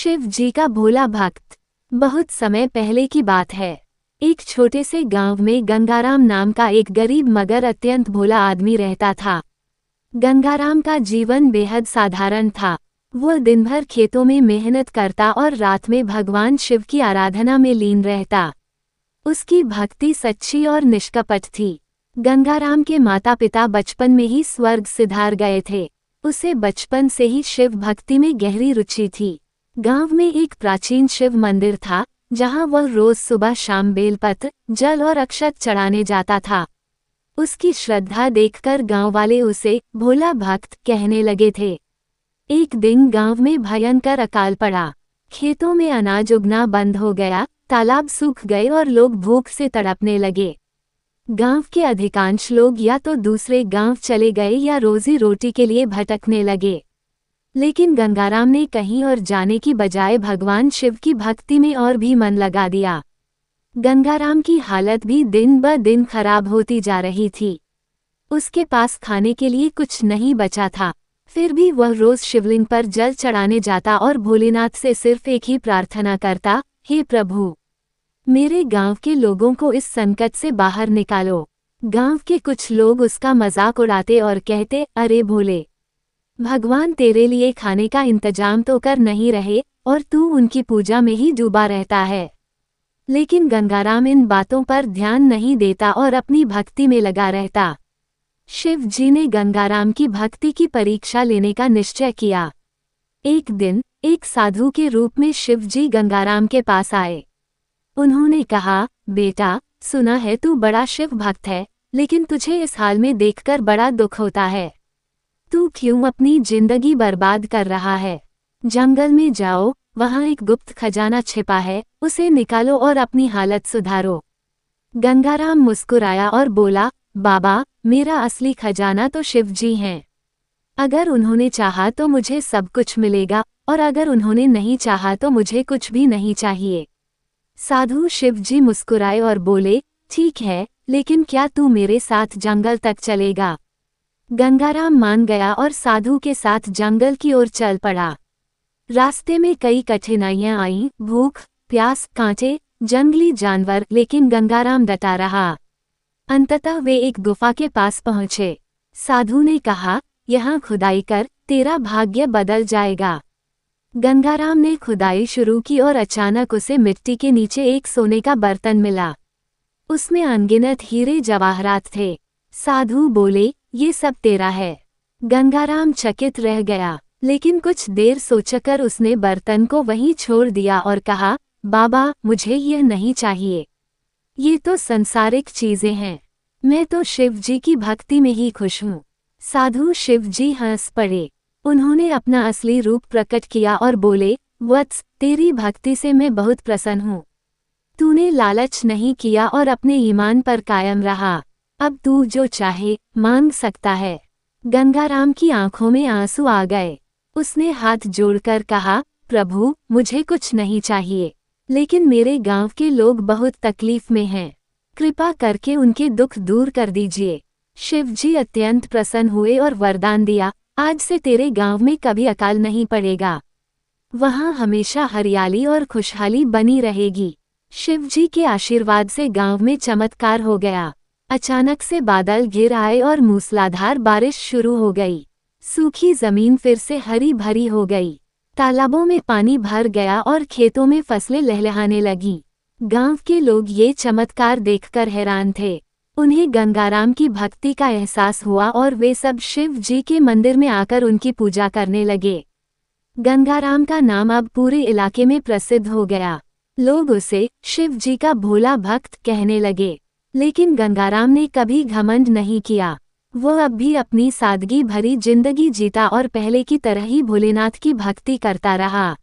शिव जी का भोला भक्त। बहुत समय पहले की बात है। एक छोटे से गांव में गंगाराम नाम का एक गरीब मगर अत्यंत भोला आदमी रहता था। गंगाराम का जीवन बेहद साधारण था। वह दिन भर खेतों में मेहनत करता और रात में भगवान शिव की आराधना में लीन रहता। उसकी भक्ति सच्ची और निष्कपट थी। गंगाराम के माता पिता बचपन में ही स्वर्ग सिधार गए थे। उसे बचपन से ही शिव भक्ति में गहरी रुचि थी। गांव में एक प्राचीन शिव मंदिर था, जहां वह रोज सुबह शाम बेलपत्र, जल और अक्षत चढ़ाने जाता था। उसकी श्रद्धा देखकर गांव वाले उसे भोला भक्त कहने लगे थे। एक दिन गांव में भयंकर अकाल पड़ा। खेतों में अनाज उगना बंद हो गया, तालाब सूख गए और लोग भूख से तड़पने लगे। गांव के अधिकांश लोग या तो दूसरे गांव चले गए या रोजी रोटी के लिए भटकने लगे। लेकिन गंगाराम ने कहीं और जाने की बजाय भगवान शिव की भक्ति में और भी मन लगा दिया। गंगाराम की हालत भी दिन ब दिन खराब होती जा रही थी। उसके पास खाने के लिए कुछ नहीं बचा था। फिर भी वह रोज शिवलिंग पर जल चढ़ाने जाता और भोलेनाथ से सिर्फ एक ही प्रार्थना करता, हे प्रभु, मेरे गांव के लोगों को इस संकट से बाहर निकालो। गांव के कुछ लोग उसका मजाक उड़ाते और कहते, अरे भोले, भगवान तेरे लिए खाने का इंतजाम तो कर नहीं रहे और तू उनकी पूजा में ही डूबा रहता है। लेकिन गंगाराम इन बातों पर ध्यान नहीं देता और अपनी भक्ति में लगा रहता। शिव जी ने गंगाराम की भक्ति की परीक्षा लेने का निश्चय किया। एक दिन एक साधु के रूप में शिव जी गंगाराम के पास आए। उन्होंने कहा, बेटा, सुना है तू बड़ा शिव भक्त है, लेकिन तुझे इस हाल में देखकर बड़ा दुख होता है। तू क्यों अपनी जिंदगी बर्बाद कर रहा है? जंगल में जाओ, वहां एक गुप्त खजाना छिपा है, उसे निकालो और अपनी हालत सुधारो। गंगाराम मुस्कुराया और बोला, बाबा, मेरा असली खजाना तो शिव जी हैं। अगर उन्होंने चाहा तो मुझे सब कुछ मिलेगा, और अगर उन्होंने नहीं चाहा तो मुझे कुछ भी नहीं चाहिए। साधु शिव जी मुस्कुराए और बोले, ठीक है, लेकिन क्या तू मेरे साथ जंगल तक चलेगा? गंगाराम मान गया और साधु के साथ जंगल की ओर चल पड़ा। रास्ते में कई कठिनाइयां आईं, भूख, प्यास, कांटे, जंगली जानवर, लेकिन गंगाराम डटा रहा। अंततः वे एक गुफा के पास पहुंचे। साधु ने कहा, यहाँ खुदाई कर, तेरा भाग्य बदल जाएगा। गंगाराम ने खुदाई शुरू की और अचानक उसे मिट्टी के नीचे एक सोने का बर्तन मिला। उसमें अनगिनत हीरे जवाहरात थे। साधु बोले, ये सब तेरा है। गंगाराम चकित रह गया, लेकिन कुछ देर सोचकर उसने बर्तन को वहीं छोड़ दिया और कहा, बाबा, मुझे यह नहीं चाहिए। ये तो संसारिक चीजें हैं। मैं तो शिव जी की भक्ति में ही खुश हूँ। साधु शिव जी हंस पड़े। उन्होंने अपना असली रूप प्रकट किया और बोले, वत्स, तेरी भक्ति से मैं बहुत प्रसन्न हूँ। तूने लालच नहीं किया और अपने ईमान पर कायम रहा। अब तू जो चाहे मांग सकता है। गंगाराम की आंखों में आंसू आ गए। उसने हाथ जोड़कर कहा, प्रभु, मुझे कुछ नहीं चाहिए, लेकिन मेरे गांव के लोग बहुत तकलीफ में हैं। कृपा करके उनके दुख दूर कर दीजिए। शिव जी अत्यंत प्रसन्न हुए और वरदान दिया, आज से तेरे गांव में कभी अकाल नहीं पड़ेगा। वहां हमेशा हरियाली और खुशहाली बनी रहेगी। शिव जी के आशीर्वाद से गांव में चमत्कार हो गया। अचानक से बादल घिर आए और मूसलाधार बारिश शुरू हो गई। सूखी जमीन फिर से हरी भरी हो गई। तालाबों में पानी भर गया और खेतों में फसलें लहलहाने लगीं। गांव के लोग ये चमत्कार देखकर हैरान थे। उन्हें गंगाराम की भक्ति का एहसास हुआ और वे सब शिव जी के मंदिर में आकर उनकी पूजा करने लगे। गंगाराम का नाम अब पूरे इलाके में प्रसिद्ध हो गया। लोग उसे शिव जी का भोला भक्त कहने लगे। लेकिन गंगाराम ने कभी घमंड नहीं किया। वह अब भी अपनी सादगी भरी जिंदगी जीता और पहले की तरह ही भोलेनाथ की भक्ति करता रहा।